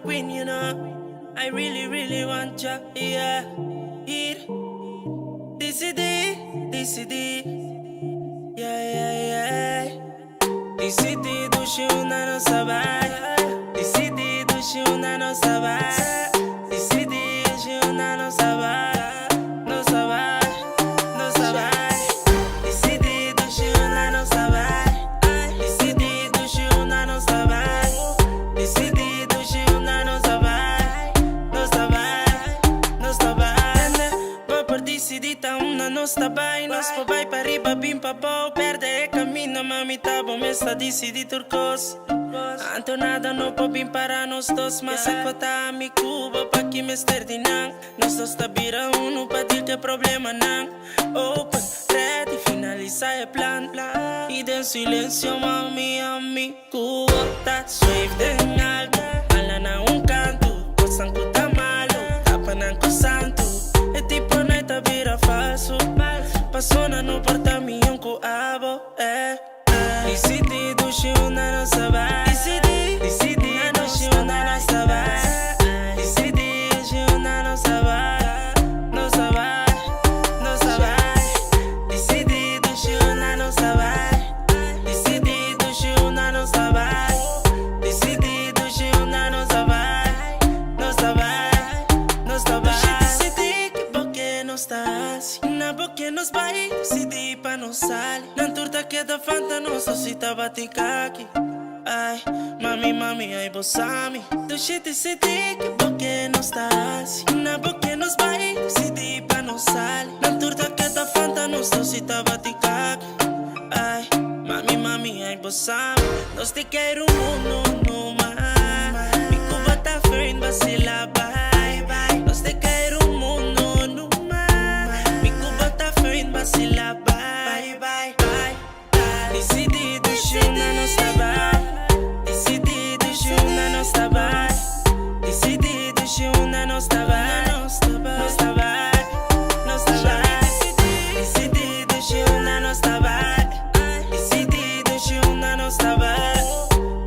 queen, you know. I really, really want ya, yeah. Here, DCD, yeah. DCD, duši una no sabaj. DCD, duši una no sabaj. DCD, duši una no sabaj. No sabaj. DCD, duši una no sabaj. DCD, duši una no sabaj. DCD, duši una no sabaj. No sabaj. Vou por DCD, tá uma no sabaj. Nós vai para riba, bim pa pau, perde caminho, mami, tá bom, essa DCD turcos. Anto nada não pode vir para nós dois, mas a tá a mi cuba pa que me esterdinang. Nós dois tá vira não pa dir que problema não. Open, ready, finalizar o plan. E de silêncio, mami, a mi cuba tá suave de alta. Ala na canto, coçan que tá malo, tapa na santo. É tipo não tá vira falso. Passou na no porta minha com abo, DCD, duši una no sabaj. DCD, duši una no sabaj. DCD, duši una no sabaj. No sabaj. DCD, duši una no sabaj. DCD, duši una no sabaj. DCD, duši una no sabaj. No sabaj. DCD, que porque não estás. Na boca nos vai, DCD pa não sale. Na turta que da fanta não só se tava ticaki. Ai, mami, ai bossami. Do shit DCD, que porque não estás. Na boca nos vai, DCD pa não sale. Na turta que da fanta não só se tava ticaki. Ai, mami, ai bossami. Nós te quero no mar. Mi cuba tá friend, vacila, bye. Nós te quero no mar. Mi cuba tá friend, vacila, bye. DCD, duši una no sabaj. DCD, duši una no sabaj. DCD, duši una no sabaj. No sabaj. DCD, duši una no sabaj. DCD, duši una no sabaj.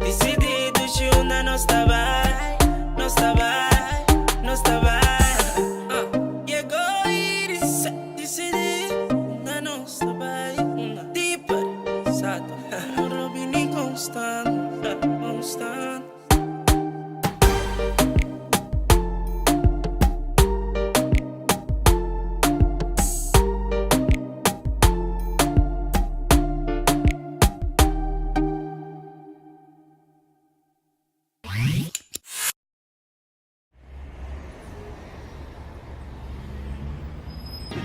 DCD, duši una no sabaj. No sabaj. Llegó Iris, DCD, una no sabaj. Deeper, Sato, Robin y Constant.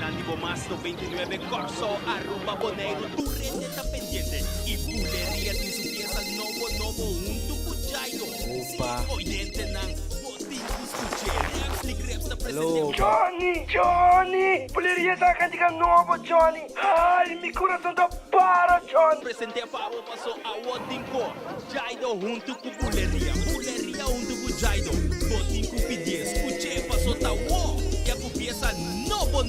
Nativo más 99 Corso, arroba Boneiro, tu rende tá pendiente. E buleria tem su pieza novo, un tucuchairo. Opa. Oyente nan, boticos cucheiros, ligreps da Hello. presente. Johnny! Buleria da cantiga nova, Johnny! Ai, meu coração tá para, Johnny! Presente pa o passo a Wotinko, Jaido junto com buleria junto com Jaido. Botinco pidies, cuche passo ta wo, que a pieza novo,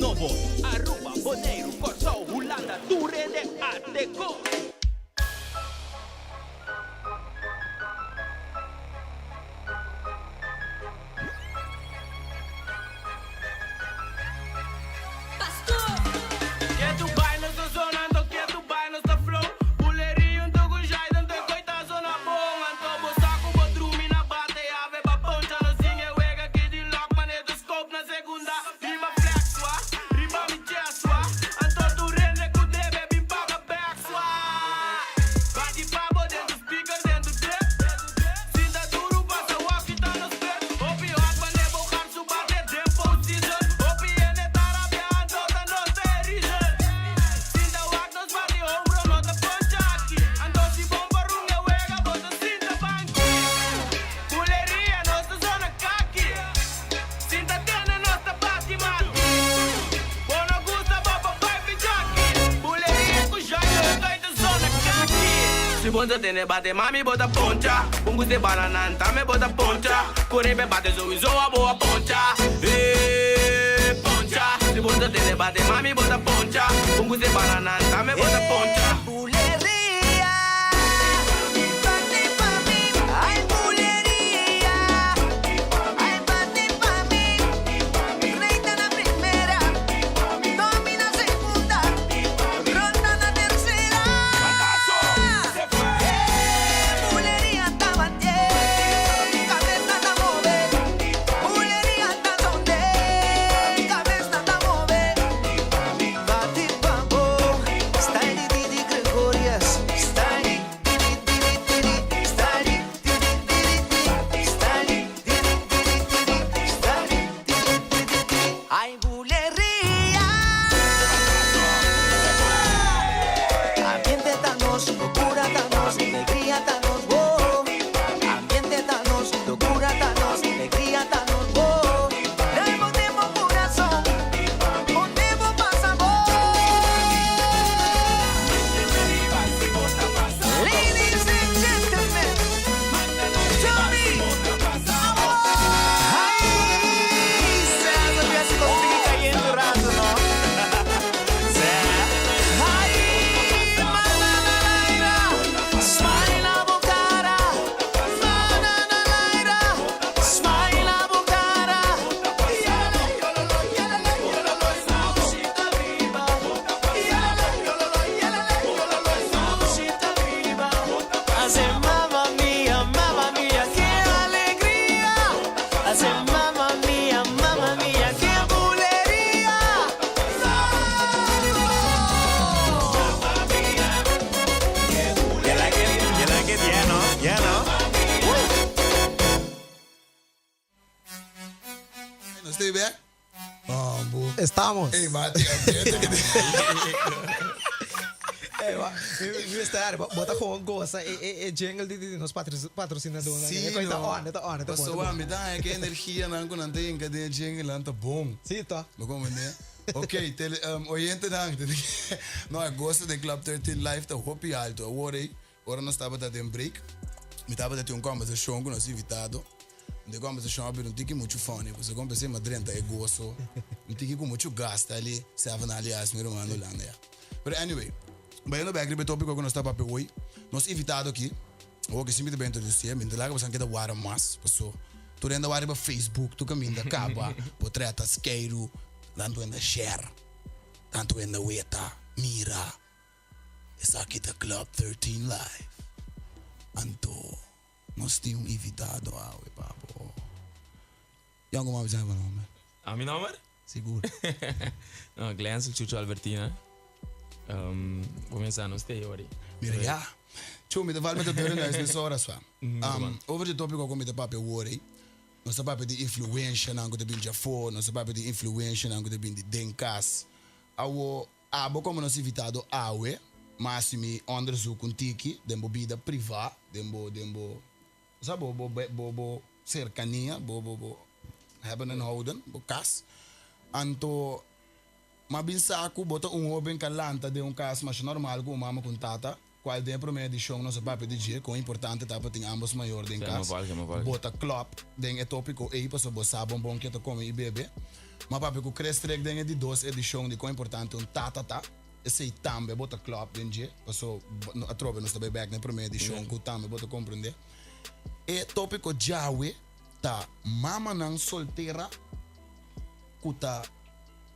arroba Boneiro, Corso, Holanda, tu rende ateco. Que tu bailas da zona, que tu bailas da flow. Buleria junto com Jaido, te coita zona bom. Anto bosta com bodrumi na bate, ave ba ponta no singe wega que de lock maneto scope na segunda. Rima flex sua, rima mi chest sua. Anto tu rende com debe bim paga back sua. Bate pabo dentro speaker dentro trap. Sinta duro passa walk tá no step. Opi hot mane bocar su bate tempo season. Opi ene tarabia anto tá no reason. Sinta walk nos bate ombro no ta poncha aqui. Anto si bomba runga wega bota sinta banki. Buleria nossa zona kaki. Sinta tena nossa bate mati. Bono gusta baba vai pijaki. Buleria com jaio doi da zona kaki. Si bonza tene bate mami bota poncha. Bungu de banana me bota poncha. Corebe bate zo a boa poncha. Poncha. Si bonza tene bate mami bota poncha. Bungu de banana me bota poncha. Buleria, bate pa' mí, ay buleria. way back? Oh, boy. Estamos. Hey, mate. Mi estar, bota gewoon goza e jingle di nos patrocinadores. Sim, Coisa no. on, tá on. Pastor, me dá que energia não quando não tem que ter jingle lá tá bom. Sim, tá. Não como né? Ok, oyente dank. Não, eu gosto de Club 13 Live, tá hopi alto. Agora nós estava dando break. Me estava dando conversação com nosso invitado. De conversação abrir tiki muito fone. Você comecei a madrenta é gosto. Tiki com muito gasto ali. Se avaliar meu irmão lá, né? But anyway, bem no background tópico que nós estava para hoje. Nosso invitado aqui, o que sempre bem introduzir, me entrega você que da wara mais, pessoal. Tu renda wara para Facebook, tu caminha da caba, potreta skeiro, tanto ainda share, tanto ainda weta, mira. Essa aqui da Club 13 Live. Anto, nós temos invitado ao papo. E alguma coisa não, mano? A mi nome? Seguro. No, Glenn Chucho Albertina. Começar nos te ori. Mira, ja. Tjoe, met de val met de deuren is dus horas van. Over de topic ook met de papi worry. Nós sabemos de influência na de bilja for, nós sabemos de influência na de bin de denkas. Awo abo como nós invitado awe, mas me onderzoek com tiki, dembo vida privada, dembo sabe bo cercania, bo hebben en houden, bo kas. Anto ma bin saco bota hoben calanta de caso mas normal com mama com tata. Qual tem primeira edição nosso papo de dia com importante tá para ter ambos maior den casa. Bota club den é tópico aí para só sabe bom que to come e bebe. Mas papo com cresce trek den de duas edição de com importante tata. Esse tambe bota club den dia, passou a trove nos também back na primeira edição com tambe bota compreender. E tópico jawe tá mama não solteira kuta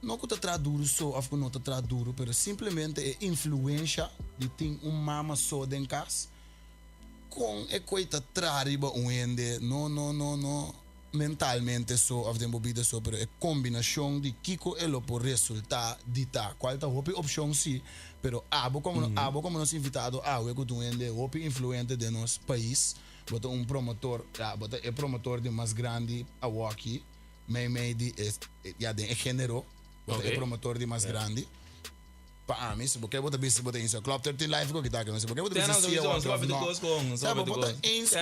não que está duro só, ou não está duro, mas simplesmente é influência de ter mama só em casa. Com é coisa trariba ende, não, mentalmente só, ou de bebida só, mas é combinação de kiko elo por resultar de ta. Qual é a opção sim, mas abo como nós invitado a o que ende, hopi influente de nosso país, bota promotor, bota é promotor de mais grande a aqui, meio de já de género. Okay. É promotor de mais grande. Para mim, se você botar isso, botar isso. Club 13 Live, que está aqui. Se você botar isso, se você botar isso,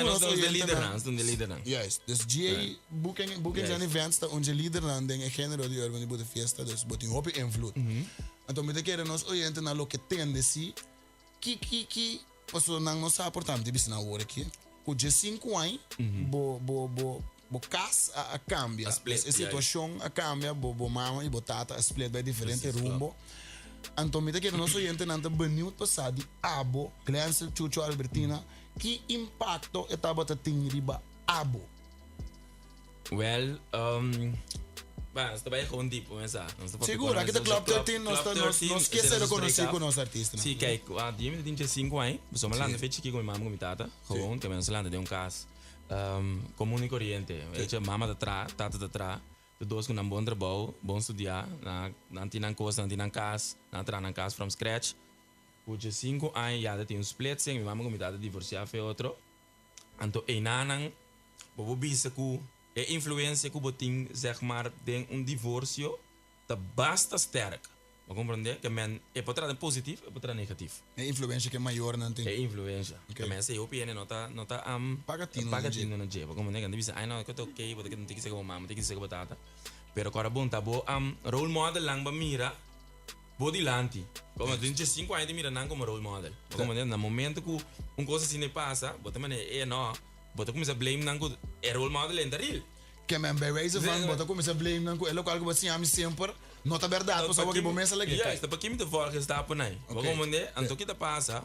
yes. Dus GA bookings and events, tá onde líder não tem gênero de organizar botar festa, dus botar um hoop invloed. Então, me querer nós orientar na lo que tem si, que posso não nos importante bis na hora aqui. Com 5 anos, bo cas a cambia, a situação a cambia, bo mama e botata a split by diferente rumbo. Então me que nós oyente nanta benieuwd passado abo, Glenn Chucho Albertina, que impacto estava tendo riba abo. Well, basta vai gewoon diep, pensa. Seguro, aqui da Club 13 nós esquece de conhecer com os artistas. Sim, kijk, die me tinha 5 anos, so me landa fetch aqui com minha mama com tata, gewoon que me landa de caso. Comum e corriente. Weet je, mama de tra, tata de tra. De doos com um bom trabalho, bom estudar, não tinha coisa, não tinha casa, não tinha casa from scratch. Porque 5 anos já tinha split, sim, minha mama comitada divorciar foi outro. Então, nanang, bobo bisa ku, influência que botin, zeg maar, den divórcio, tá basta sterk. Maar compreender que men é para trás positivo, é para trás negativo. É influência que é maior não tem. É influência. Que men se opinião nota pagatino no dia. Como ninguém diz, ai não, que tô ok, porque não tem que ser como mama, tem que ser como batata. Pero agora bom tá bom, role model lang ba mira, body lanti. Como tem 5 anos de mira não como role model. Como no momento que coisa assim passa, bota men é não, bota começa a blame não que é role model ainda real. Que men bij wijze van, bota começa a blame não que é local que você ama sempre. Nota verdade, para saber que bom mensa legal. Ja, para quem me volta está por aí. Como né, então que tá passa,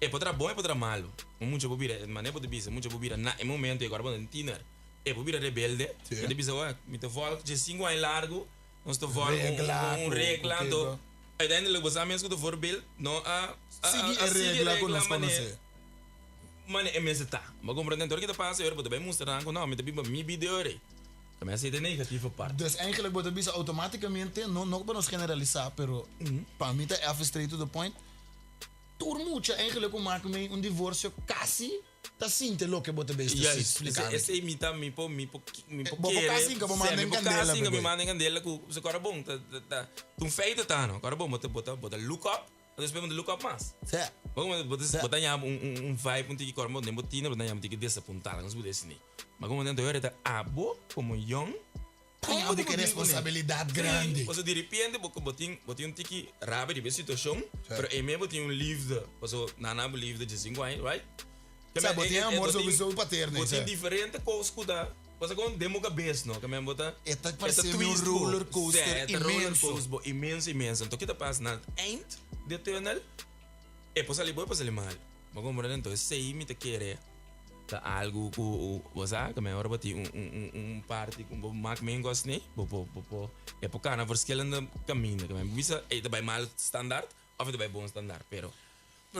é para bom é para malo. Muito bobira, mas não é para bisa, muito bobira na momento agora bom tiner. É bobira rebelde. Que bisa, me te volta de 5 anos largo, nós te volta regla, então uiteindelijk was aan mensen de voorbeeld, no seguir regla com nós conhecer. Mane é mesmo tá. Mas compreendendo, então que tá passa, eu vou mostrar, não, me te biba mi video começa a ter negativa parte. Dus eigenlijk wordt het automaticamente, não podemos generalizar, pero para mim é straight to the point. Door moet je eigenlijk maken met een divorcio quasi tá sinto lo que bote besta Juist, explicar. esse imita me po Bo kasi ka, bomanda em candela, me beboy. manda em candela com você cara bom, tu feito tá não, cara bom, bota look up, depois vamos look up mais. Certo. Vamos botar já vibe um tiki cara bom, nem botina, botar já um tiki desapontar, não se pode assim. Mas como dentro eu era abo como young, Como de que responsabilidade grande. Você de repente botin um tiki rápido de situação, pero é mesmo botin liefde, also nana liefde de 5 anos, right? Sabe, botin amor sobre o paterno. Botin diferente coisas que dá. Você com demo cabeça, não? Que mesmo botar. Tá parecendo um roller coaster imenso. Roller coaster imenso. Então, o que tá passando na end de tunnel? É para sair bom, é para sair mal. Mas como então, sei me te querer. Tá algo que você que me agora bati parte com Mac Mengos né? É para cá na verschillende caminho. Que me visa é de mal standaard of de bom standaard, pero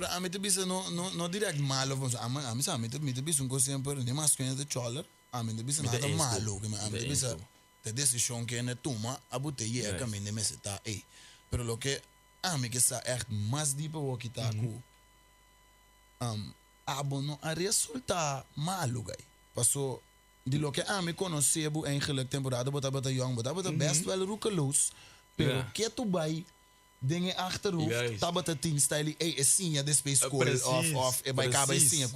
a mim te bisa no direct malo, a mim te bisa um coisa sempre nem mais conhece de choller. A mim te bisa nada malo, que a mim te bisa te decisão que é toma a bote é caminho de mesa tá aí. Pero lo que a mim que está echt mais deep o que tá com abono a resulta malo gai. Passou de lo que a mim conhecia bu eigenlijk temporada bota young bota best wel roekeloos. Pero que tu vai dingen achterhoofd, tabata ting style, is zinja de space school of bij kabel zinja,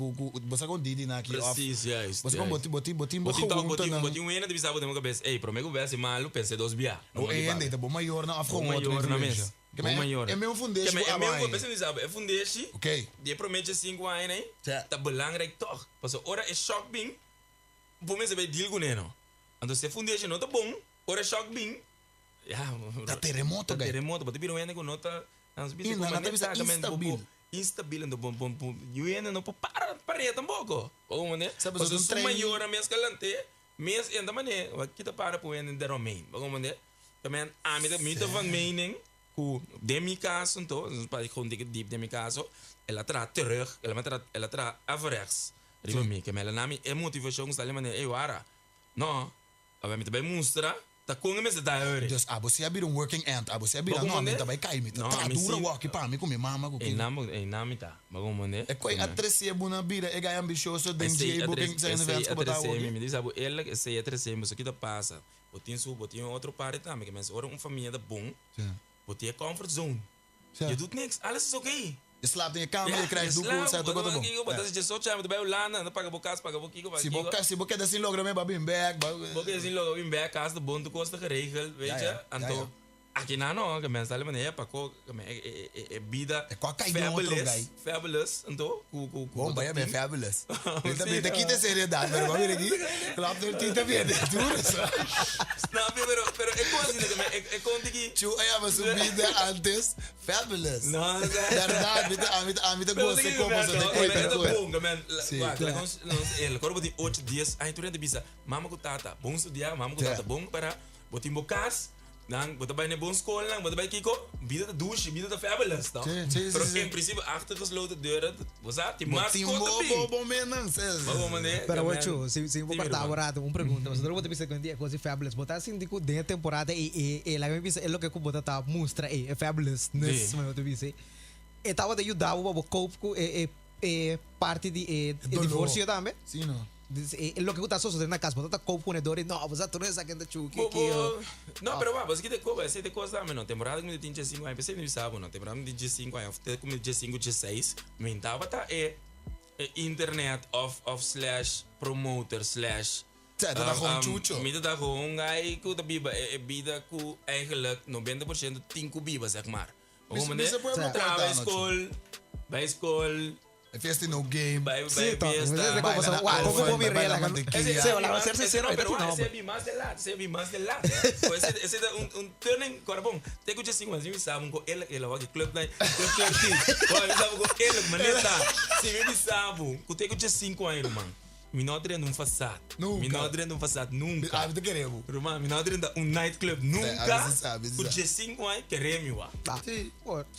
basta kon die naki of. Precies, juist. Basta kon botin botin wena de bisabo de mo kabes. Promego bes malo pense dos bia. Ende de bom maior na afgewoon. Maior na mes. Bom maior. É meu fundês. É meu bes bisabo, é fundês. Ok. Die promete 5 anos, né? Tá belangrijk toch. Pas ora é shock bing. Bom mes vai deal com neno. Então se fundês não tá bom, ora shock bing. Tá terremoto, gai. Terremoto, mas biro ainda com nota, nós bisa instabil, ando bom, eu ainda não para tampouco. Como né? Sabe se o maior mês calante, mês ainda mané, kita para por ainda de Romain. Como né? Também a mim van mening, que de mi caso então, para gewoon diep de mi caso, ela traz terug, ela traz averechts. Riba mi, que ela nami é motivação, está ali mané, wara. Não, a mim também mostra. Tá com a mesa da hora. Dus você abrir working ant, você abrir não, me também cai me. Tá dura walk para mim com minha mama com. Em nome tá. Mas como né? É coi a trece buna bira, é gai ambicioso dengue booking sem events que botar o. Me diz abo ela que sei a trece, mas o que tá passa. Botin outro parte também, que mas ora família da bom. Botin comfort zone. Je doet niks, alles is oké. Je slaapt in je kamer, je krijgt doekoe, zei toch wat er bom. Dat is je zo tjame, bij Holanda, dan pakken we kaas, pakken we kiko. Si boka dat zien logren met babin back. Boka dat zien logren met back, kaas de bond, de kosten geregeld, weet je. En toch, aqui não, que me sale maneira para co, que me é vida fabulous, então, bom, vai é fabulous. Ele também tem que ter seriedade, mas vamos ver aqui. Claro, ele tem também, duro só. Não, pero é coisa que é conta que tu aí a subida antes fabulous. Não, verdade, a mim gosto de como você tem que bom, que ele corpo de 8 dias, aí tu rende bisa, mama com tata, bom estudar, mama com tata, bom para botar bocas. Dan bota bij een boom school, dan bota bij Kiko, bieden de douche, bieden de fabulous, toch? Maar in principe achter gesloten deuren, was dat die mascotte bom menos, pero ocho, se vou partar agora uma pergunta, mas não vou te pensar que é coisa fabulous, botar assim de dentro da temporada e lá me pensa é o que eu botar tá mostra é fabulous, nesse mas eu te pensei. E tava de ajudar o copo é parte de divórcio também. Sim, não. Lo que gusta soso na casa, botar copo com edores, não, você tu não sabe que chuki. Não, pero va, você que de coisa, esse de coisa também não. Temporada que me tinha 5 anos, pensei não sabe não. Temporada me tinha 5 anos, até como tinha 5, 16, me tava tá internet of slash promoter slash. Ja, dat is gewoon chucho. Me dat gewoon gai ku da biba bida ku eigenlijk 90% 10 biba zeg maar. Bij school Fiesta no game. Bij fiesta. Como vou me relaxar? Pero ese é mais de lá, esse é mais de lá. Esse é turning, cara bom. Tem que ter 5 anos, eu sabe com ele vai club daí, club team. Olha, sabe com ele, maneta. Se me sabe, que tem que ter 5 anos, mano. Mi não treino façade. Nunca. Mi não treino façade nunca. Ah, tu queremos. Irmão, mi não treino night club nunca. Por 5 anos queremos lá. Sim.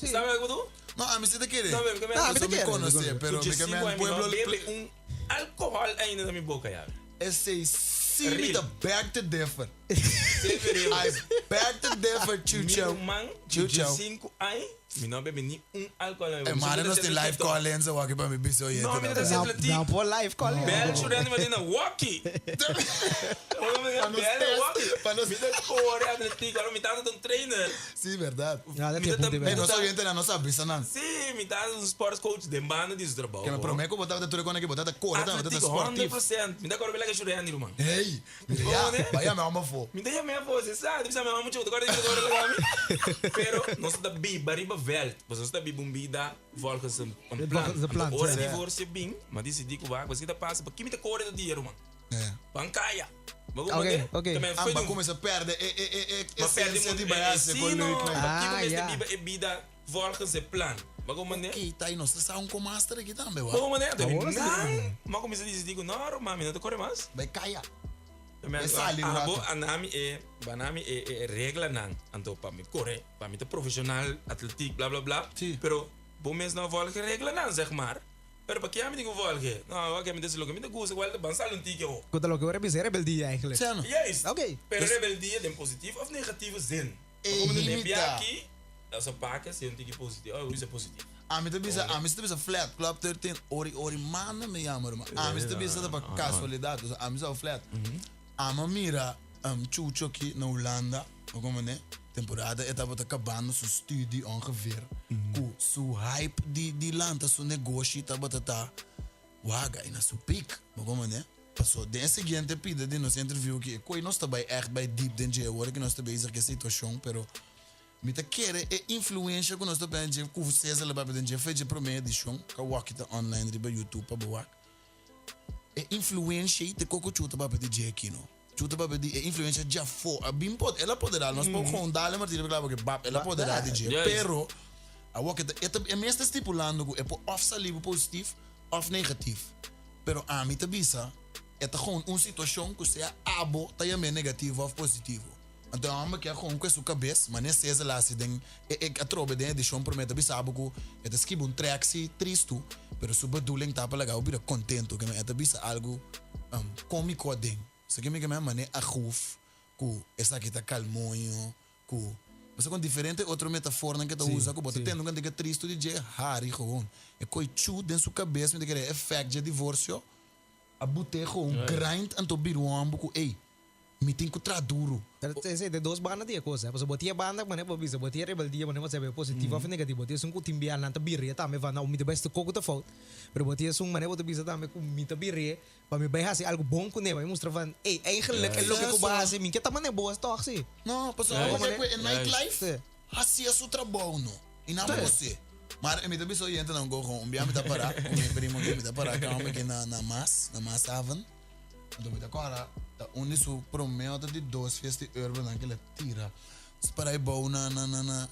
Sabe o que eu No, a mí sí te quiere. No, me conoce, pero me pueblo un alcohol ainda na minha boca já. Esse sim the back to differ. I back to differ chucho. Man, 5 anos Mi não bebe nem álcool. Maar dan is die live call en zo, ik ben mijn biso hier. Não, menina, tá sempre Não, pô, live, qual é? Bel churrando, menina, walkie. Bel walkie. Me dá corre, atlético. Agora me tá dando trainer. Sim, verdade. Ja, dat Me is dá goed. Hey, não sou gente, não sabe isso, não. Sim, me dá um sports coach de banda de trabalho. Que me prometo que botar tudo quando que botar corre, tá, botar Atlético, esportivo. 100%. Me dá corre, bela que churrando, irmão. Hey, Bom, né? vai a minha alma for. Me dá minha voz, sabe? Precisa minha muito, agora tem que agora legal. Pero nós da biba riba veld, mas nós da biba bida volgens een plan. De plan, Ora ja. die voor se bing, maar die decidi que vai, mas que tá passa, para que me tá corre do dia, irmão. É. Bancaia. Oké, oké. Também Ah, foi mas um começa a perder, mas perde essência de muito baiaça, sim, não. com Para que Ah, começa ja. a biba e bida volgens de plan. Maar como né? E tá aí, nós estamos com master aqui também, Maar ó. como né? Também Agora não. Mas como se diz, digo, não, mami, não te corre mais. Vai cair. Também Essa ali, a rato. bo anami é regra não. Então para mim corre, para mim tá profissional, atlético, blá blá blá. Sim. Pero bom mês não volge regra não, zeg maar. Pero para que a mim digo volge? Não, ok, me desloca, me gosta igual de bansal um tique ho. Goed, lo que hoor is rebeldia eigenlijk. Certo? Yes. Oké. Pero rebeldia tem positivo of negativo zin. Eh, Como não imita. tem aqui, essa paca se um tique positivo, oh, isso é positivo. A mim também bisa flat, club 13, ori mana me jammer, man. A mim também bisa para casualidade, a mim bisa flat. A mim mira chucho aqui na Holanda, como né? Temporada estava acabando sua studie ongeveer. Com sua hype de landa, seu negócio estava waga na sua piek, como né? Passou de seguinte pida de nossa interview que coi nós também echt bij deep dentro agora que nós também bezig com situação, pero me tá querer é influência que nós estamos bem com vocês ela vai dentro fez de primeira edição que walk tá online riba YouTube para boa é influência e te coco chuta para pedir aqui não chuta para pedir é influência já for a bim pode ela poderá nós pode rondar mas ele claro que ela poderá DJ Yes. pero a walk é mesmo estipulando que é por off salivo positivo off negativo pero a mim tá bisa é tá gewoon uma situação que seja abo tá também negativo ou positivo. Então, a que é com a sua cabeça, mas nem seja lá se tem a troca de edição promete que sabe que é escrever um track se triste, mas se o bedoeling tá para legal, eu contento que é bisa algo cômico dentro. Se que me mané a ruf, que essa aqui tá calmonho, que você com diferente outra metáfora que tá usa, que bota tendo que é triste de dia, hari gewoon. É coi chu dentro sua cabeça, me que é effect de divórcio. A boter gewoon grind en to biru ambu ei me tem que duro. É de duas bandas de coisa. Você botia banda, mas não bisa. Botia rebeldia, mas não sabe positivo ou negativo. Botia um com timbian na tabirria, também vai na umida best coco da fault. Pero botia um mas não bisa também com mita birria, para me vai fazer algo bom com ele, vai mostrar van, ei, eigenlijk é lo que eu base, mim que também é boa toch sim. Não, pessoal, é nightlife. Assim é seu trabalho, não. E não você. Mas me também sou gente não go com, me tá parar, com meu primo me tá parar, calma aqui na mas haven. Então me tá agora, onde isso promete de 2 festi urban naquela tira. Para aí bom na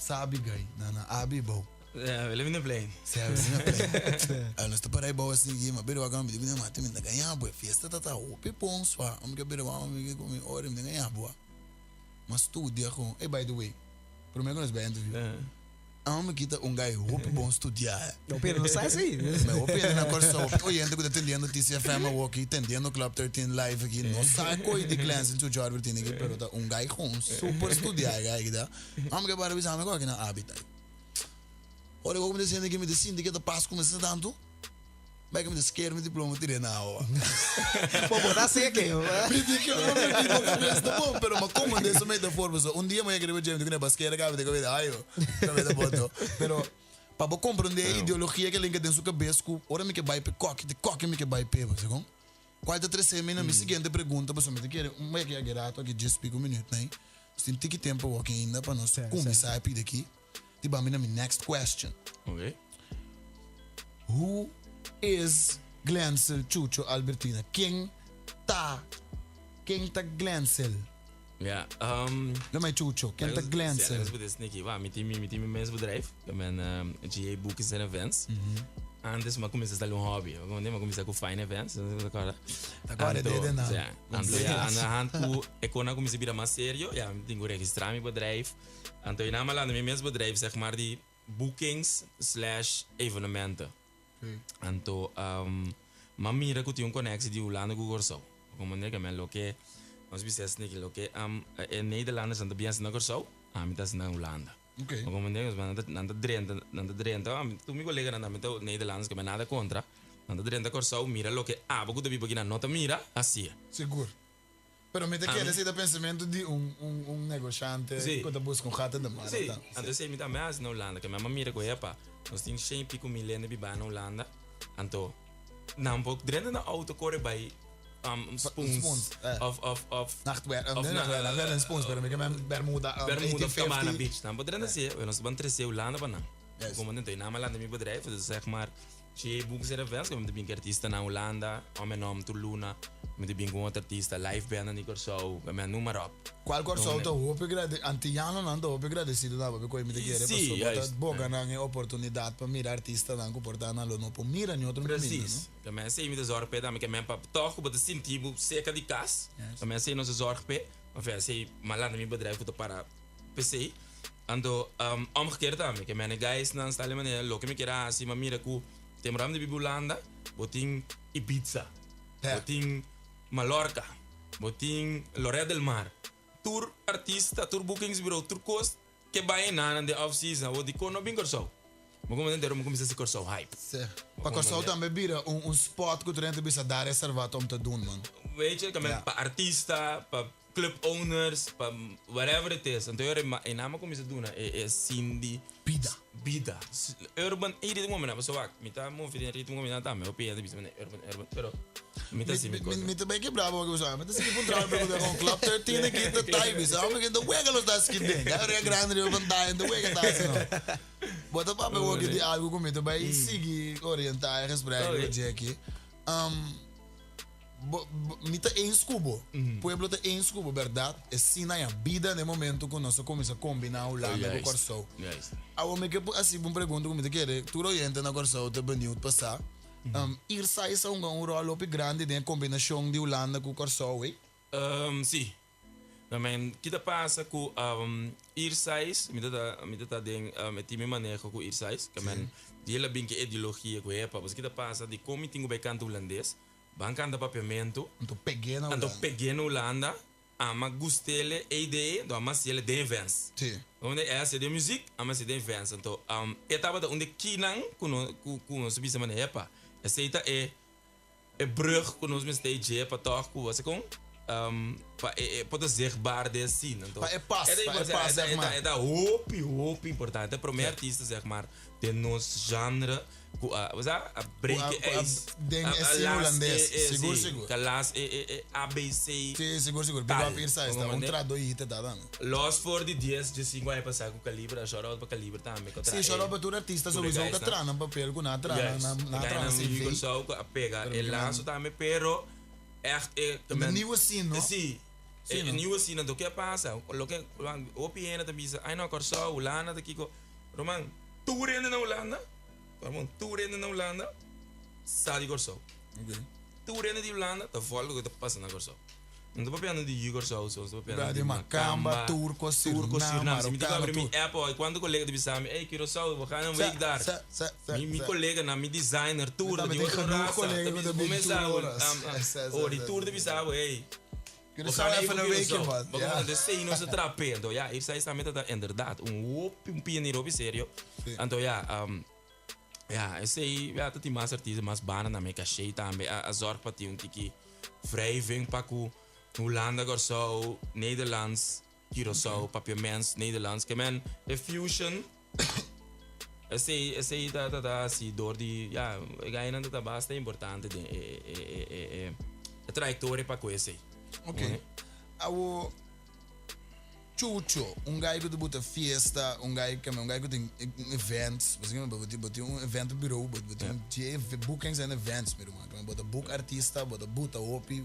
sabe gai, na abi bom. É, ele me plane. Sabe, não nós tá para aí bom assim, mas bero agora me digo, mas tem que ganhar boa, festa tá o pepão só, vamos que bero vamos que comer hora me ganhar boa. Mas tudo dia com, by the way, promete que nós vai interview. Amo que tá guy hope bom estudar. Não, pero não sai assim. Mas hope ele na corso, oyendo que atendendo TCFM aqui, atendendo Club 13 live aqui, não sai coi de glance into job routine aqui, pero tá guy com super estudar guy da. Amo que para visar agora que na habitat. Ora como dizendo que me decide que tá passo começando tanto. Vai que me desquero me diploma tirei na aula. Pô, botar assim aqui. Me diz que eu não me cabeça tá bom, pero mas como desse meio da forma só. Um dia eu ia querer ver que na basqueira cabe de cabeça, ai eu. Cabeça botou. Pero para compreender a ideologia que ele tem dentro da sua cabeça, ora me que vai pe coque, de coque me que vai pe, você com? Quarta 3 semanas, me seguinte pergunta, você me quer um é que é grato aqui 10 minutos, né? Tem que tempo aqui ainda para nós começar a pedir aqui. Tipo, a minha next question. Ok. Who is Glensel Chucho Albertina? Quem tá Glensel? Ja, Não é Chucho, quem tá Glensel? Dat is niet waar. Met die bedrijf. Ik ben GA Bookings en Events. Antes, maar comecei a dar hobby. Eu comecei com fine events. Agora é dele, não. Ja, aan de hand, ik kon comecei a virar mais sério. Ja, ik tenho que registrar mijn bedrijf. Então, na malanda, mijn bedrijf, zeg maar, die bookings / evenementen. Então, mira que tinha connectie die Holanda com Gorsau. Como é que me lo nós dissemos que lo que Nederlanders aan de bias na Gorsau, a mim tá na Holanda. Oké. Maar como dingen, man, aan de drenta, toen mijn collega na met de Nederlands, que me nada contra, aan de drenta Corsau mira lo que bogo de bibo que na nota mira, assim. Seguro. Pero me te queda esse pensamento de negociante Sim. que busca gato de mar. Sim, antes sei me também as na Holanda, que minha mira com epa, nós tem 100 pico milhões de na Holanda, anto, não pouco drenta na auto corre by spoons of Nachtwerk. Of Nachtwerk een spons, pero me que Bermuda. Bermuda of Camana Beach. Dan podrán Ja. we ons van 3 Holanda van. Yes. Como não tem nada lá no meu bedrijf, dus zeg maar, je boekt zeer veel, we hebben een artiesten na Holanda, om en om to Luna, we hebben een artiesten live band en ik zo, we noem maar op. Qual corso to hoop ik antiano não to hoop ik decido da porque me te quiere Sim, passou juist. boga na oportunidade para mirar artista não comportar na lo no por mira em outro Precies. Que mensen me de zorg pe, dat ik mijn pap toch op de sentido seca de kas. Que mensen nos zorg pe, of ja, sei malan mijn bedrijf voor para PC. Ando omgekeerd dan, que mijn guys dan stellen me lo que me quiera así, maar mira ku temram de Bibulanda, boting Ibiza, Ja. boting Mallorca, boting Lloret del Mar. Tour artista, tour boekingsbureau, tour kost, que vai na de off season, wo die kono bingo zo. Maar como entender, como começa a ser corso hype. para corso também vira spot que o trente bisa dar reservado om te doen man. Weet je, Ja. para artista, para club owners, para whatever it is. Então, eu não como isso duna, é Cindy. Bida. Urban, e dit moment, mas só me tá movendo ritmo como tá, meu pé, urban, pero me tá sim me coisa. Me te bem que bravo que usar, mas se que trabalho para com club 13 aqui da time, sabe que do wega los das que tem. É grande eu vou dar, do wega tá assim não. Bota para o que de algo como te vai seguir orientar respeito o dia aqui. Mita em escubo, pueblo te em escubo, verdade? É sim na vida no momento que nós começa a combinar o lado com o corso. Agora me que assim uma pergunta como te quer, tu orienta na corso te benieuwd passar. Ir sai sa um rol op grande de combinação de Holanda com corso, hein? Sim. Também kita passa com ir sais, me tá den time manejo com ir sais, que men dia bem que ideologia com epa, porque kita passa de como tinha bem canto holandês. Bancando papiamento. Então peguei na Holanda. Então peguei na Holanda. Ama gostele a ideia, então ama se ele de events. Sim. Onde é a de música, ama se de events. Então, etapa da onde kinang kuno se bisa mana epa. Aceita é brug kuno se stage para tocar com você com para pode zichtbaar de assim. Então, é pass, é da hoop importante. Para o artista zeg maar de nos genre a break é holandês, seguro. Calas ABC. Sim, seguro. Big up inside, está trado aí tá dando. Los for de 10 de 5 vai passar com calibre, a chora para calibre também. Sim, chora para tu artista sobre o que trana papel com na trana na trana sim. Só a pega, el laço também, pero é também nieuwe scene, no? Sim. É nieuwe scene, do que passa? Lo que o piena também, ai não corso, Holanda daqui com Roman, tu rende na Holanda? Roman, tu rende na Holanda? Sai corso. Okay. Tu rende de Holanda, tá fora do que tá passando na corso. Não tô papel de corso, só tô papel de Macamba, Turco, Suriname. Se me diga para mim, Apple, quando o colega de Bissau, ei, que Rossau, vou ganhar week dar. Mi colega na mi designer tour de outra raça. Começar o de tour de Bissau, ei. Que Rossau é van een week man. Ja, de sei não se trapendo. Ja, hier sai também tá inderdaad um pioneiro sério. Então ja, eu sei, ja, dat die mais artiesten, mais banen na minha cachê também, a zorg para ti tiki wrijving paku Holanda Gorsau, Nederlands, Curaçao, papiaments, Nederlands, que men de fusion. Eu sei dat assim door die, ja, ganhar dat bastante importante de a trajetória para conhecer. Ok. Awo Chucho, guy que debuta fiesta, guy que tem events, basicamente botar event bureau, botar bookings and events, meu irmão. Botar book artista, botar opi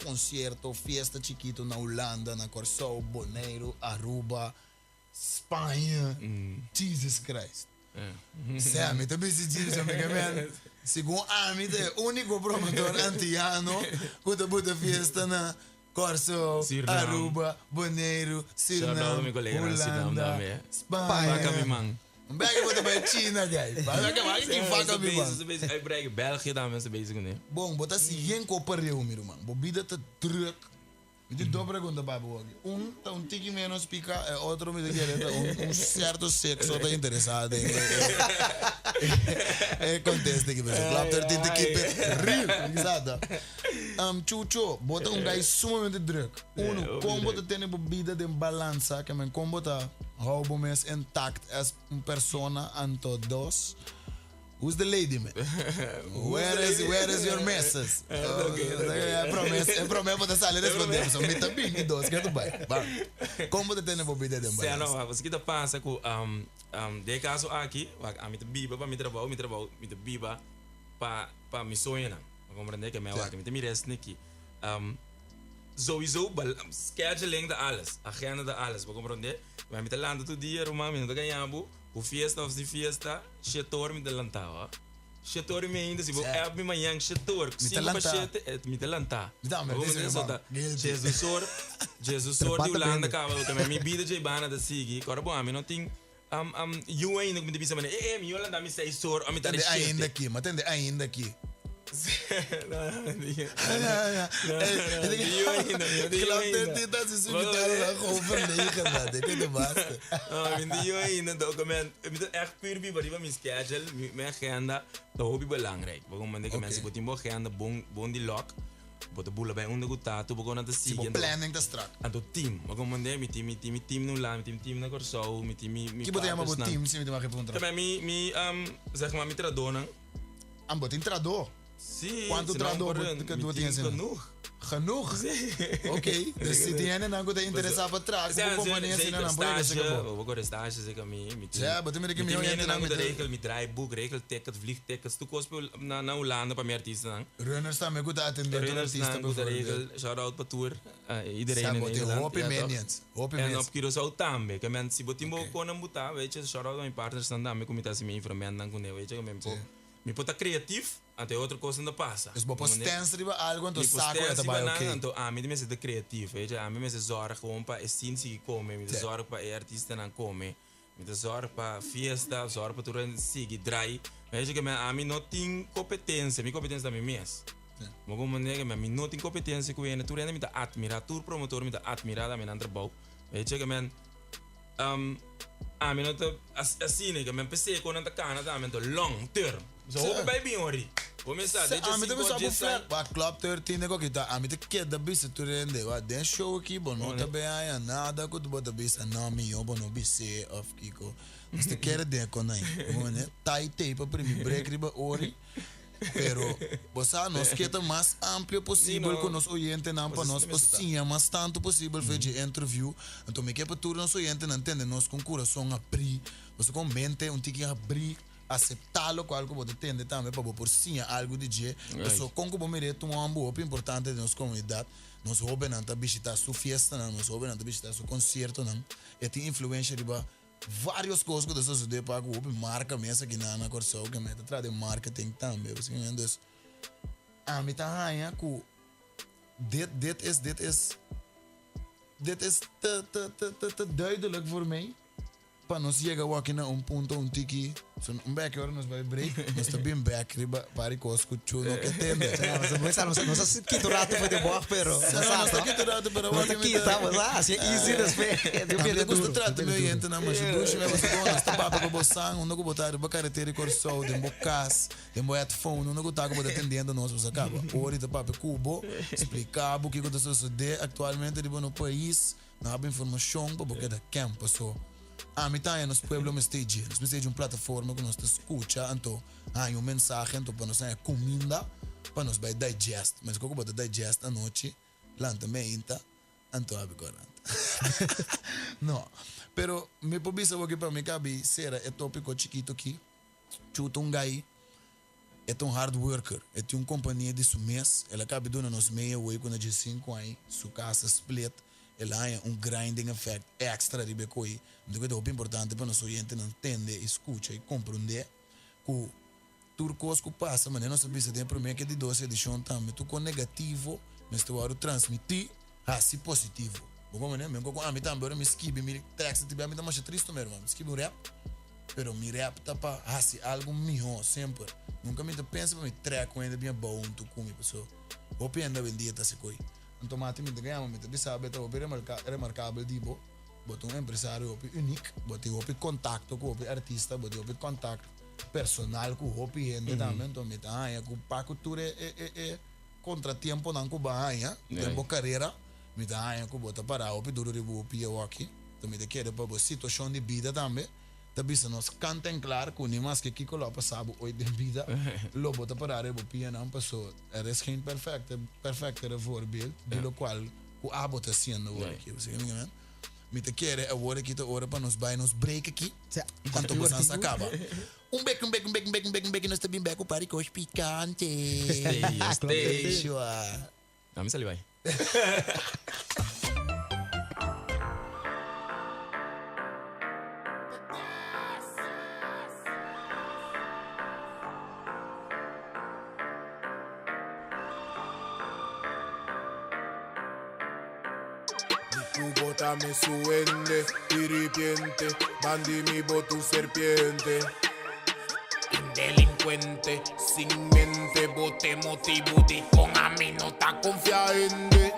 concerto, fiesta chiquito na Holanda, na Corsau, Bonaire, Aruba, Espanha. Jesus Christ. Sabe, também se diz, segundo a mim, é o único promotor antiano que bota fiesta na Corsau, Aruba, Bonaire, Suriname, Holanda, Espanha. Een beetje wat bij China, guys. Maar quem faca me man. Hij brengt België dan mensen bezig, né? Bom, botar assim, geen copareu, meu irmão. Bobida tá druk. Me diz duas perguntas, Babu. Tá um tique menos pica, outro me diz um certo sexo está interessado em contexto aqui, mas claro, tem que keep it real, exato. Chucho, bota gás sumamente druk. Como tu tem bebida de balança, que men como tá roubo mes intact as persona anto dos. Who's the lady, man? Where is your messes? Promessa para sair responder. Só me também que dois que tu vai. Como tu tem bebida de balança? Não, você que tá passa com de caso aqui, a mim biba para me trabalho, biba para me sonhar. Compreender que meu aqui, me resta aqui. Sowieso scheduling de alles, agenda de alles, compreender? Mas me tá lando todo dia, Roma, me não ganhamos. O fiesta of the fiesta, setor me delantava. Setor me ainda se vou é me manhã setor, cinco para sete, me delanta. Jesus sor de Holanda cá, que me vida de bana da sigi, agora bom, me não tem you ainda me disse mané, me Holanda me sei sor, a me tá ainda aqui, mas tem ainda aqui. Claro, tenta se submeter a roupa nele, que não basta. Eu ainda documento, é puur bij wat mijn schedule, mijn agenda, dat is belangrijk. Waarom ben ik mensen wat in mijn agenda bon die lock, wat de boel bij onder goed taat, toen begonnen te zien. Planning te strak. En dat team, waarom ben ik met team nu lang, met team naar Corso, met team. Je moet helemaal met team zien met de wagen punten. Zeg maar met tradonen. Aan bod in trado. Sim, quanto trador que tu tens genoeg? Ok, dus se tem ainda não que interessar para trás, como companhia se não pode ser acabou. Vou agora estágio se caminho. Já, mas também que me ainda não me regel, me draaiboek, regel ticket, vliegtickets, tu kost na Holanda para meer artiesten dan. Runners staan me goed atender de artiesten bijvoorbeeld. Shout out para tour, iedereen in Nederland. Hoop en op Curaçao também, que men se botimbo com não botar, weet je, shout out mijn partners dan dan, me comita se me informando dan com ele, weet je, me pota criativo. Até outra coisa não passa. Dus bopos tens riba algo então saco é trabalho ok. Então a mim me ser criativo, veja, a mim me zorg gewoon para essência que come, me zorg para artista não come, me zorg para festa, zorg para tudo seguir dry. Veja que a mim não tem competência, minha competência também mesmo. Mas como nega, a mim não tem competência que eu tudo ainda me tá admirar, tudo promotor me tá admirar da minha trabalho. Veja que a mim não tá assim, né? Que me pensei quando tá cana da mim tá long term. Zo hopen bij Biori. Começar, deixa eu me só flat. Ba club 13 nego que tá, a mim te queda bisa tu rende. Wa den show aqui, bom, não tá bem aí nada, que tu bota bisa não me eu bom não bise of Kiko. Mas te quer de com aí. Né? Tai tape para me break riba ori. Pero você nos quer mais amplo possível com nos oyente não para nós assim, mas tanto possível fazer interview. Então me quer para tudo nos oyente não entende nós com coração abrir. Você com mente tique abrir. Aceptá-lo com algo que você tem também para por sim algo de dia. Só com que você merece um amor importante de nossa comunidade. Nós roubamos a visitar sua festa, nós roubamos a visitar seu concerto, e tem influência de várias coisas que você pode para que marca mesmo aqui na Corso, que me traz de marketing também. Então, a mim tá aí que dit is te duidelijk voor mij. Para nós chegar aqui na ponto tiki, back agora nós vai break, nós tá bem back, riba para cosco chuno que tem. Nós assim que tu rato foi de boa, pero nós tá aqui rato para nós aqui estamos lá, assim easy despe. Eu gosto trato meu gente na mas duas vezes nós tá para com boção, não botar para carteira corso, de bocas, de headphone, não botar com atendendo nós você acaba. Ori tá para cubo, explicar o que aconteceu atualmente no país, não há informação para porque da campo só. A mitad nos pueblos me stage, nos stage plataforma que nos escucha, então há mensagem então para nós comida, para nós vai digest, mas como bota digest à noite, lá também então agora. Não, pero me pobisa o que para mim cabe será é tópico chiquito aqui, chuta gai, é hard worker, é companhia de mês, ela cabe dona nos meia oi quando de 5 aí, sua casa split. Ela é grinding effect extra de becoi. Então é importante para nós oyentes entender, escuta e compreender que tudo que passa, mas não sabia se tem problema que de 12 edição também. Tu com negativo, mas tu vai transmitir assim positivo. Como né? Mesmo com a mim também me esquive, me tracks tipo a mim tá mais triste mesmo, me esquive o rap. Pero mi rap tá para assim algo melhor sempre. Nunca me pensa para me track com ainda bem bom tu com pessoa. Ou pena bendita se coi. automaticamente ganhamos met bisa beta op remarcável tipo bota um empresário op unique bota op contato com op artista bota op contato personal com op gente também então met com paco tudo é contratempo não com banha tempo carreira met com bota para op duro ribu pia aqui então met quer para a situação de vida também Tabisa nós cantem claro que nem mais que Kiko Lopa sabe hoje de vida lo bota para a pia não passou é geen perfecte voorbeeld do qual o abo está sendo aqui você entende me te quer agora aqui tá hora para nos vai nos break aqui quanto você se acaba beco nós também beco para os picante Stay. Vamos ali vai. Tu bota me suende, irripiente, bandi mi botu serpiente. Delincuente, sin mente, bote motivo, con a mí no está confiante.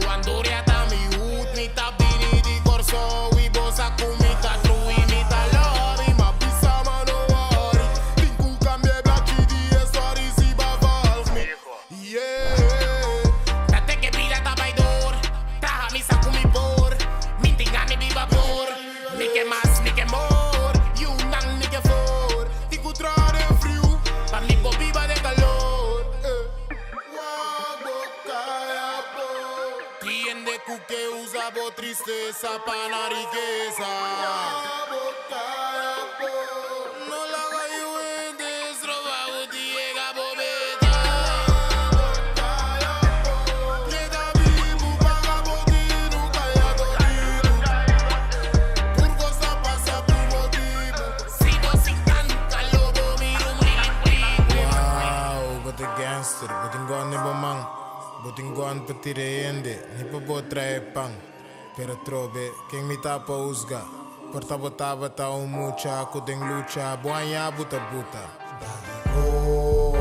Andoriata mi ut, mi tabini di corso, y bosa kumita, trui, mi talari, ma pisa manuari. Tinku cambie blachi di story, si baval me. Yeah. Nike mas, nike more, you nang nike for. Tico trare frio, pa mi viva de calor. Tiende cu que usa bo tristeza pa la riqueza. No la haga you en desroba o diega bobeta. Queda vivo, paga botino, callado. Gangster, butingon ni bomang, butingon petireende, ni popotra e pan, pero trove, quem me tapa usga, porta botava ta mucha, kudeng lucha, buaya buta buta. Oh.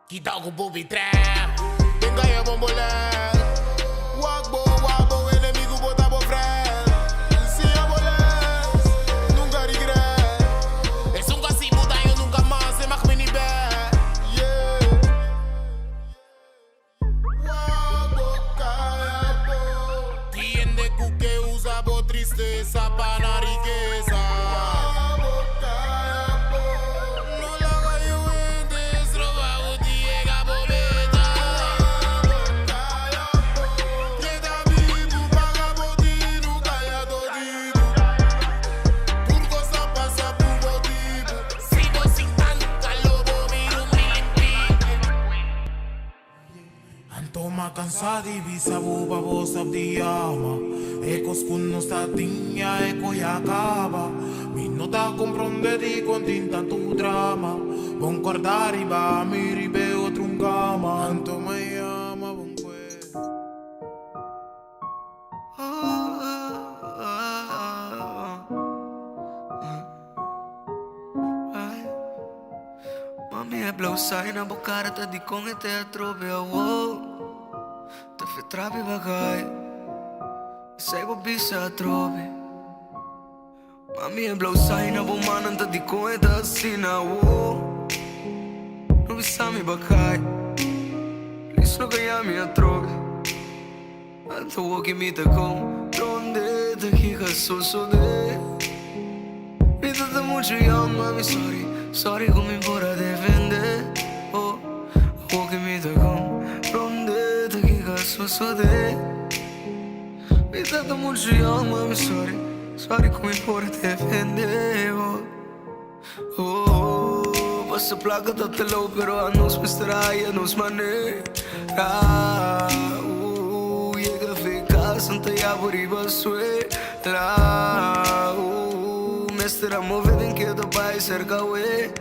Kita aku bobi trap, venga ya bombolé. Wagbo, inimigo bota bo friend. Se amoles, nunca regret. Es un casi muda, yo nunca más se mag me ni bad. Yeah. Wagbo, callabo. Tiende cu que usa bo tristeza pa la riqueza. Wagbo, callabo. No la haga yo en desroba o diega bobeta. Toma cansadi visa buba voz of the ama. Ecos kun no statinha eco e acaba. Mi nota comprendedi con tinta tu drama. Bon guardare va mi ribe outro cama. Anto me ama bon que. Mami è blau sai na bocara ta di con e te trove a wow. Te fe trabi bagay Sei bo bisa trobi Mami è blau sai na bomanan ta di con e ta sina wow. No bisa mi bagay Please no kaya mi a trobi Alto woki mi te con Donde te kika so de Mi te mucho young mami sorry come por defender Oh woki mi te con Donde te kika so de Mi te mucho young mami sorry come por defender Oh Basta placa da te low pero a nos misterai a nos manera Llega fica santa ya por iba suela Mestera movida em que do pai cerca we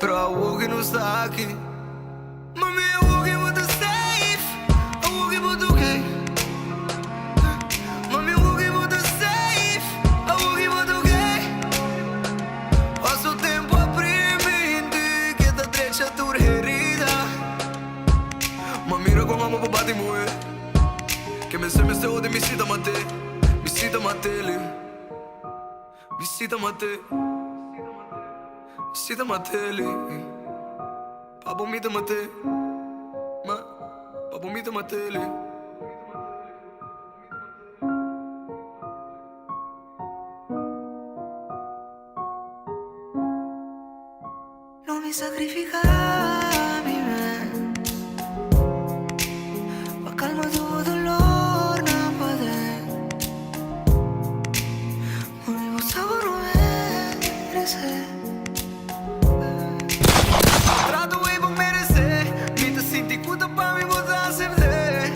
Pero a wogi não está aqui Mami, a wogi muito safe A wogi muito bota ok. Mami, o que bota safe, o que bota ok. Passo o tempo a primeiro que tá trecha tua herida. Mami, mira como amo bate moe. Que me se de visita mate, visita matele, visita mate, visita matele. Papo mita mate, papo mita matele. Não me sacrificar, mi man. Pa calma do dolor, não pode. Mami, você não merece. Trato e vou merecer. Me te senti cuida pra me botar sempre.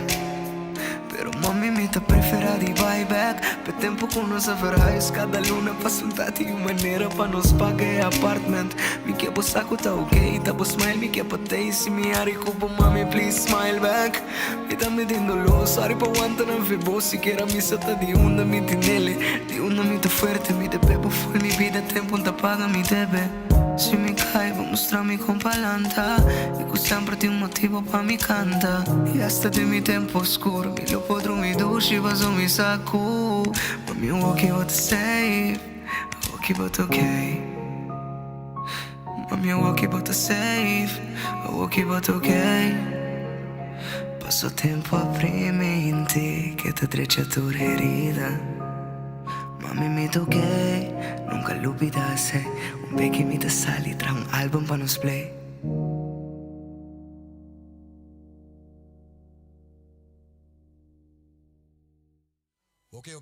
Pero mami, me te prefere de buyback. Pe tempo com nos averrais. Cada luna passa um tati e maneira pra nos pagar apartment. Me quer bo saco tá ok, tá bo smile. Me quer pa taste, me aricupa mami, please smile back. Me tá me dando lo, sorry pa wanta na vebo. Si quer a missa tá de onda, me tinele. De onda me te fuerte, me te bebo full. Mi vida tempo tá paga, me debe. Se me cai, vou mostrar-me com palanta. E que sempre tem motivo pra me cantar. E hasta de mi tempo oscuro, me lo podro me duche, vas o me saco. Mami, o que eu te sei, o que eu te ok. Mami, o que eu te safe, o que eu te ok. Passo tempo a premente que te trecha tua herida. Mami, me toquei, nunca lo olvidaste. Un beque me te sale, trae un álbum para nos play.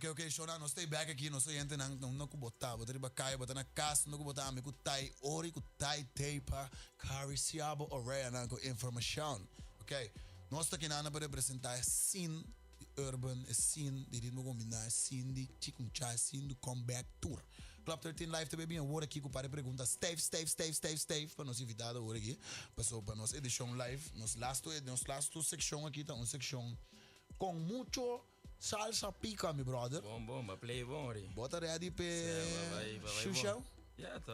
Ok, Shona, nós stay back aqui, nós gente não botar, botar riba caia, botar na casa, não botar amigo tai, ori ku tai teipa, cariciabo oreia na com informação, ok? Nós aqui na para representar scene urban, scene de ritmo combinar, scene de chikuncha, scene do comeback tour. Club 13 Live também bem agora aqui com para perguntas, Steve, para nós invitado agora aqui, passou para nós edição live, nos last section aqui tá uma section com muito salsa pica, meu brother. Bom, play bom, ri. Bota ready pe Xuxa. Yeah, tá.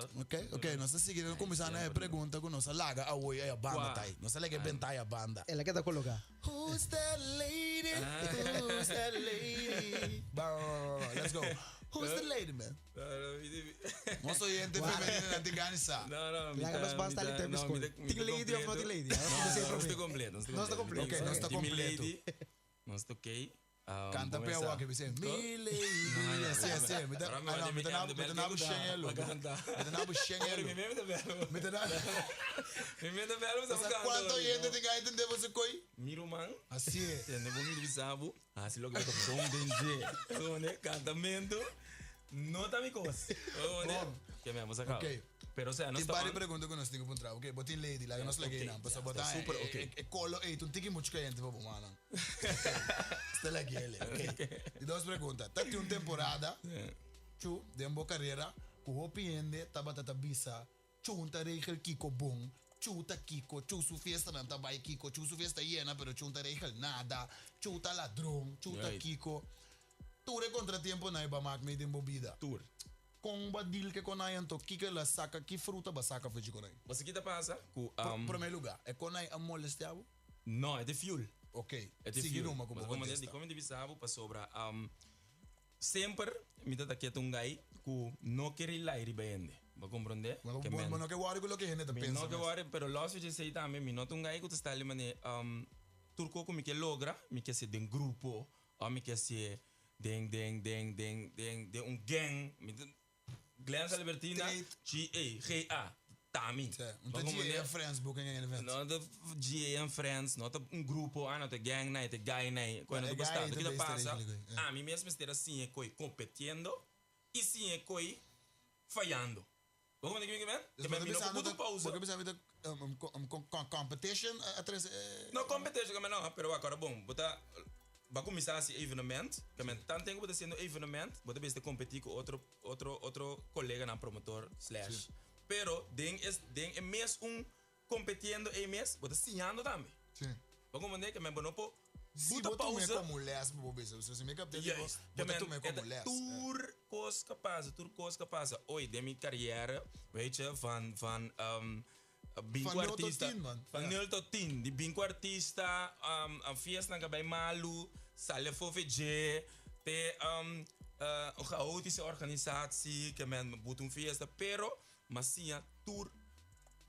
Ok, nós seguimos começando a pergunta com nossa laga a oi a banda tá aí. Nossa lega bentai a banda. Ela quer colocar. Who's that lady? Who's that lady? Let's go. Who's the lady, man? Nosso gente feminino não tem ganhar. Não. Laga nos basta ali tempo escolha. Tem lady ou não tem lady? Não está completo. Ok, nós está completo. Nós toquei. Canta pe wa que você me lady. Assim. Me dá na buchenelo. Me dá na buchenelo. Me dá. Quanto gente tem que entender você coi? Miro man. Assim. Tendo bom me sabe. Assim logo eu tô bom dengue. Né? Cantamento. Não tá me coisa. Que mesmo saca. Ok. Pero o sea, tem várias perguntas que nós temos que encontrar, ok? Botin lady, lá que nós liguei não, para botar super, ok? E colo, tu tem que muito cliente para mano. Está lá ele, ok? E duas perguntas, tá tem uma temporada, chu, de uma carreira, que o opiende, tá batata bisa, chu um regel kiko bom, chu tá kiko, chu su fiesta não tá vai kiko, chu su fiesta llena, pero chu tá regel nada, chu tá ladrão, chu tá kiko. Tour é contratempo na iba mak meio de movida. Tour. Com o deal que conai então que ela saca que fruta ba saca foi de conai você que tá passa com primeiro lugar é conai a molestiavo não é de fuel ok é de fuel mas como de bisabo para sobra sempre me tá aqui um gai que não quer ir lá e bem va compreender que não que worry com o que gente tá pensando não que worry pero los que sei também me nota um gai que está ali mané turco como que logra me que se de grupo ou me que se de um gang Glenn Albertina, G.A. Tami. Não tem G.A. Friends booking em evento. Não tem G.A. Friends, não tem grupo, não tem gang, não tem guy, não tem bastante. O que passa? A mim mesmo estar assim é coi competindo e sim é coi falhando. Vamos ver que me não puto pausa. Porque pensava que competition atrás não competition, não, pero agora bom, botar vai começar esse evenemento, que tanto tempo você sendo evenemento, você vai competir com outro colega na promotor slash. Pero den é mesmo competindo é mesmo, você sinhando também. Sim. Vamos ver que me bonopo Se Buta botar pausa. como mulher, se botar se me capta, Yes. botar tu como mulher. Tour coisa que passa. Oi, de minha carreira, weet je, van bingo Van 0 tot artista. 10, man. Van 0 tot 10. Die bingo artista, een fiesta nga bij Malu, sale FOVG, te een chaotische organisatie, que men moet een fiesta, pero, mas sim a tour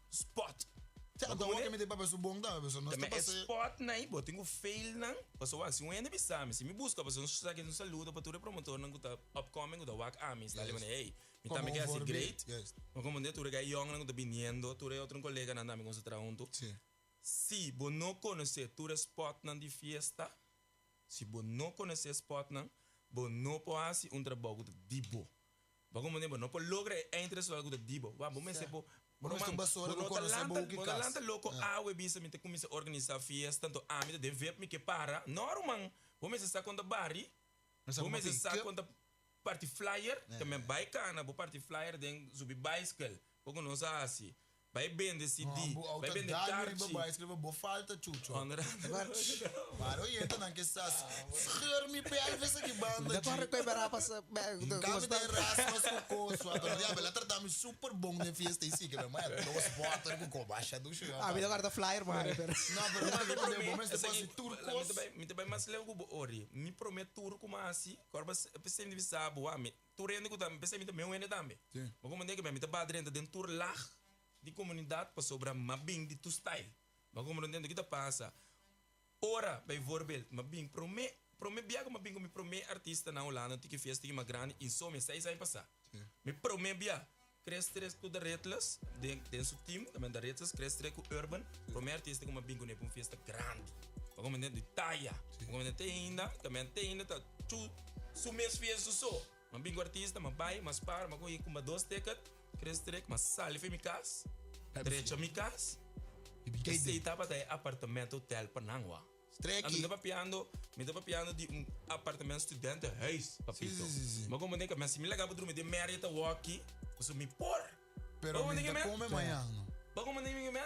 spot. Ja, dan ook met de papa zo bom daar, zo nog te Também é passen. spot, né? Eu tenho fail, né? Pessoal, se eu ainda pensar, se me busca, pessoal, se você um saludo para todo promotor, não está upcoming, está wak ami, está ali, hey, me Como também quer ser voorbeeld, great. yes. Mas como né, tu é young, não está viniendo, tu é outro colega, não está me concentrando junto. Sim. Se você não conhecer tu é spot não de fiesta, se você não conhecer spot não, você não pode fazer trabalho de dibo. Como né, não pode lograr entrar só algo de dibo. Vamos ver se Mas tu basura do coração bom que Lanta louco, we bisa me te começa a organizar fiesta, tanto a mim de ver me que para. Normal, vamos estar com a bari, vamos estar com a party flyer, também vai cana, bo party flyer den subir bicycle, pouco não sabe assim. Vai bem de CD, vai bem de kart. Vai escrever boa falta, chucho. Onderhand. Maar hoor, je dan que estás scheur me pele, vê se que banda. Depois recuperar para Kami de rasmas com coço, então dia bela tratamos super bom de fiesta em si, que mas nós bota com baixa do chão. Ah, me dá guarda flyer, mano. Não, mas eu não vou, mas depois de turcos. Me também mais levo com ori. Me prometo turco mas corba pensei me sabe, me turendo que também pensei me também um ene também. Mas como nem que me tá badrendo dentro tur lá de comunidade para sobrar mabing de tu style. Mas como não entendo que tá passa. Ora, bij voorbeeld, mabing promet biago mabing me promet artista na Holanda que fiesta que uma grande em some 6 anos passar. Me promet bia crescer com da Retlas, den seu team, também da Retlas, crescer com Urban, promet artista que mabing ne para uma fiesta grande. Mas como entendo de Taia, como entendo ainda, também tem ainda tá su mês fiesta só. Mabing artista, mabai, mas para, mas com uma 2 ticket, crescer mas sale foi mi casa. Direito a mi casa. Que se estava até apartamento hotel Panangua. Streki. Me estava piando de apartamento estudante huis, papito. Mas como nem que me me legal para dormir de merda walkie, eu me por. Pero me tá come amanhã. Mas como nem me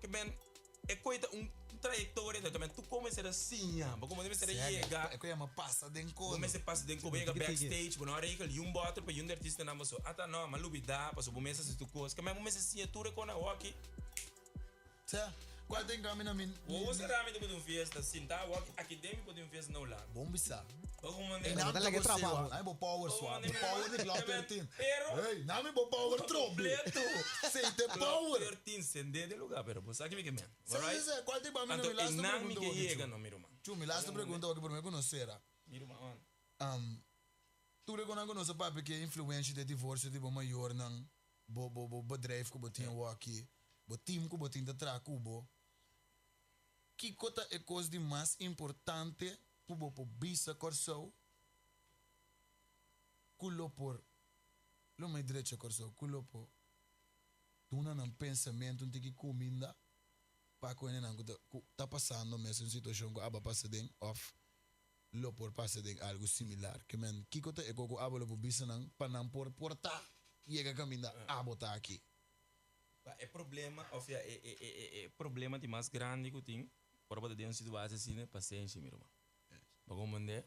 que ben é coisa trajetória também tu como ser assim, mas como deve ser chegar. É que uma passa den coisa. Como se passa den coisa backstage, quando hora que um bottle para um artista na moço. Ata não, mas lubida, passou por mesa se tu coisa. Que mesmo mesa assim tudo com a walkie. Tá. Qual tem caminho min? Vou será me de uma festa, sim, tá? Aqui dentro pode uma festa não lá. Bom bisa. Como E não dá que trabalho. Ai bo power swap. Power de Cloud 13. Pero Ei, não me bo power trouble. Sei te power. 13 sende de lugar, pero pues aqui me que man. Alright? Qual tem caminho min? Last Não me pergunta. que chega no miro man. Chumi, last pergunta que por me conhecer. Miro man. Tu reconhece papi que influência de divórcio de maior não bo bedrijf que botinha aqui, bo team que botinha de tra cubo. Que coisa é coisa de mais importante para o bisa corso? Culo por lo mais direito corso, culo por tu não pensamento não tem que comida para quando não tá passando mesmo uma situação que aba passa dentro off lo por passa dentro algo similar que men que coisa é coco aba lo por bisa não para não por portar e é caminhar aba tá aqui. É problema, of ja, é problema de mais grande que tem. Por uma situação assim, né? Paciência, meu irmão. Bagulho né?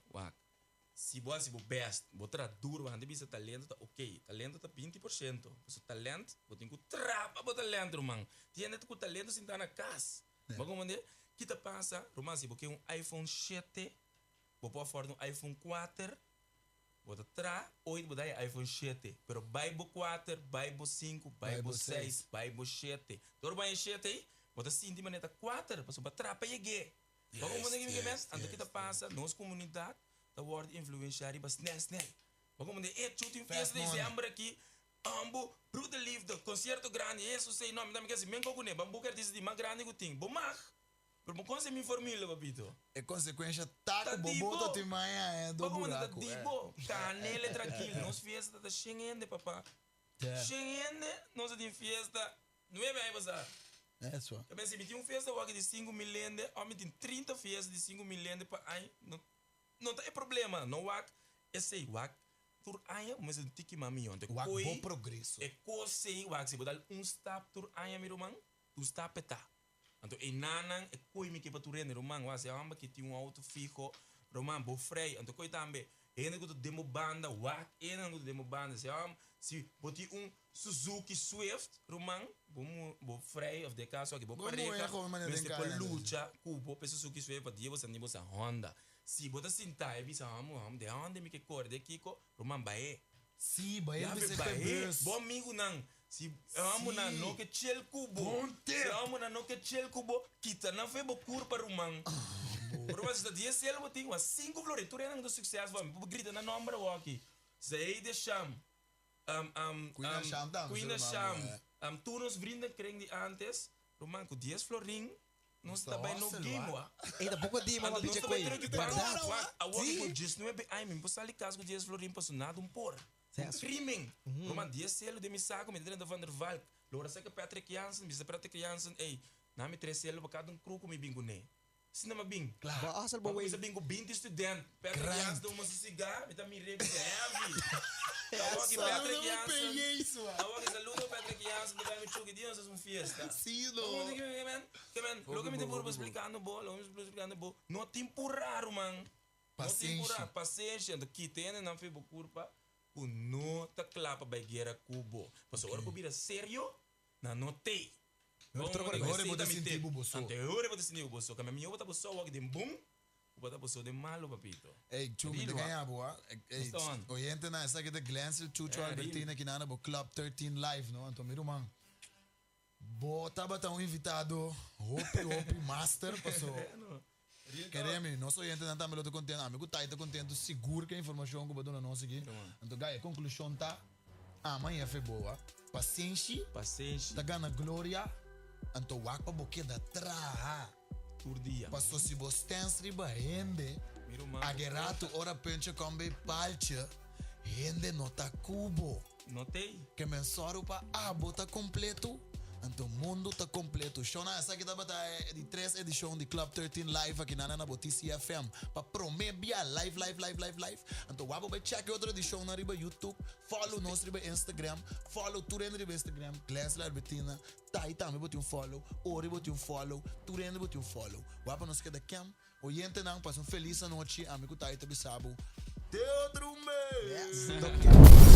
Se você é best, você é duro, você tem talento, tá ok. Talento tá 20%. Você talento, você tem que trapa o talento, irmão. Tiene que talento sem estar na casa. Bagulho né? Que te passa, irmão, se você um iPhone 7, você pode fazer um iPhone 4, você tra, hoje você dá iPhone 7, pero Bible 4, Bible 5, Bible 6, Bible 7. Todo bem 7 aí? Você sente maneta 4, para você trapa e gué. Como você que mais, antes que te passa, nossa comunidade, tá word influenciar e snel. Como você é chuto influência desse ambre aqui, ambo, bruta livre, concerto grande, isso sei nome, dá-me que assim, men coco né, bambu quer dizer de mais grande que tem, bom mar. Pero mo como se me formila, papito? É consequência taco bobota de manhã é do buraco. Dibo, canela tranquilo, nós fiesta da xengende, papá. Xengende, nós tem fiesta, não é bem passar. É só. Eu pensei, me tinha uma festa de 5 mil ende, homem tem 30 festas de 5 mil ende para aí, não tem problema, não wak, esse wak, tur aí, mas eu tiki mami ontem. Wak bom progresso. É coisa wak, se botar stop tur aí, meu irmão, tu está peta. Então, e nanan, e coi me que para tu render, Roman, was é amba que tinha auto fijo, Roman, bo frei, então coi também, ainda que tu demo banda, wak, ainda que tu demo banda, se boti Suzuki Swift, Roman, bo frei, of de caso aqui, bo pareja, mas depois luta, cubo, pe Suzuki Swift, para dia você não a Honda. Se bota sintai, bisa de Honda me que cor de Kiko, Roman bae. Sim, vai ele ser bae. Bom amigo não. Se amo na no que chel cubo. Se amo na no que chel cubo, kita na fe bo curpa Roman. Roman se dia se ele botinho umas 5 flores, tu renang do sucesso, vamos, grita na nombre aqui. Sei de Sham. Queen Sham. Tu nos brinda creng de antes, Roman com 10 florin. Não está bem no game, wa. Ainda pouco dia, mas não bicho está coi. bem Guardado. A walk com 10 não é bem, ai, me posso ali caso com 10 florin para sonar por. Streaming. Roman 10 selo de me saco, me dentro Van der Valk. Lora sei que Patrick Jansen, me Patrick Jansen, ei, na me 3 selo para cada cru com me bingo ne. Se não me bing. Claro. Asal bawa. Me bingo 20 estudante. Patrick Jansen deu uma cigarro, me tá me rebe heavy. Awak Patrick Jansen. Awak saludo Patrick Jansen, tu vai me choque dias é uma fiesta. Sim, não. Que man, logo me devo explicando bo, não te empurrar, man. Paciência, do que tem na febo curva, o não tá clapa vai guerra cubo. Mas agora que vira sério, na notei. Agora eu vou sentir o bolso. Agora eu vou sentir o bolso. Que minha outra pessoa aqui de boom, outra pessoa de malo, papito. Ei, chumi de ganhar boa. Ei, oyente na essa que de glance Chucho Albertina que na bo Club 13 Live, não? Então miro man. Bo tava tão invitado, Hopi Master passou. Queremos, nosso oyente não tá melhor do contento. Amigo tá contento, seguro que a informação que eu não aqui. Então, a conclusão tá amanhã foi boa. Paciência. Tá ganhando glória. Então, o aqua boque da tra. Turdia. Passou se você tem riba rende. Aguerato ora pencha combe palcha. Rende nota cubo. Notei. Que mensoro pa bota completo. Então o mundo tá completo. Show na essa aqui tá de 3 edição de Club 13 Live aqui na Botici FM. Para prometer live. Então vamos vai check outra edição na riba YouTube. Follow nosso riba Instagram. Follow tu rende riba Instagram. Glass Albertina. Tá também bote follow. Ori bote follow. Tu rende bote follow. Vamos nos queda cam. Oyente não passa feliz noite. Amigo tá aí te bisabo. Teodro me.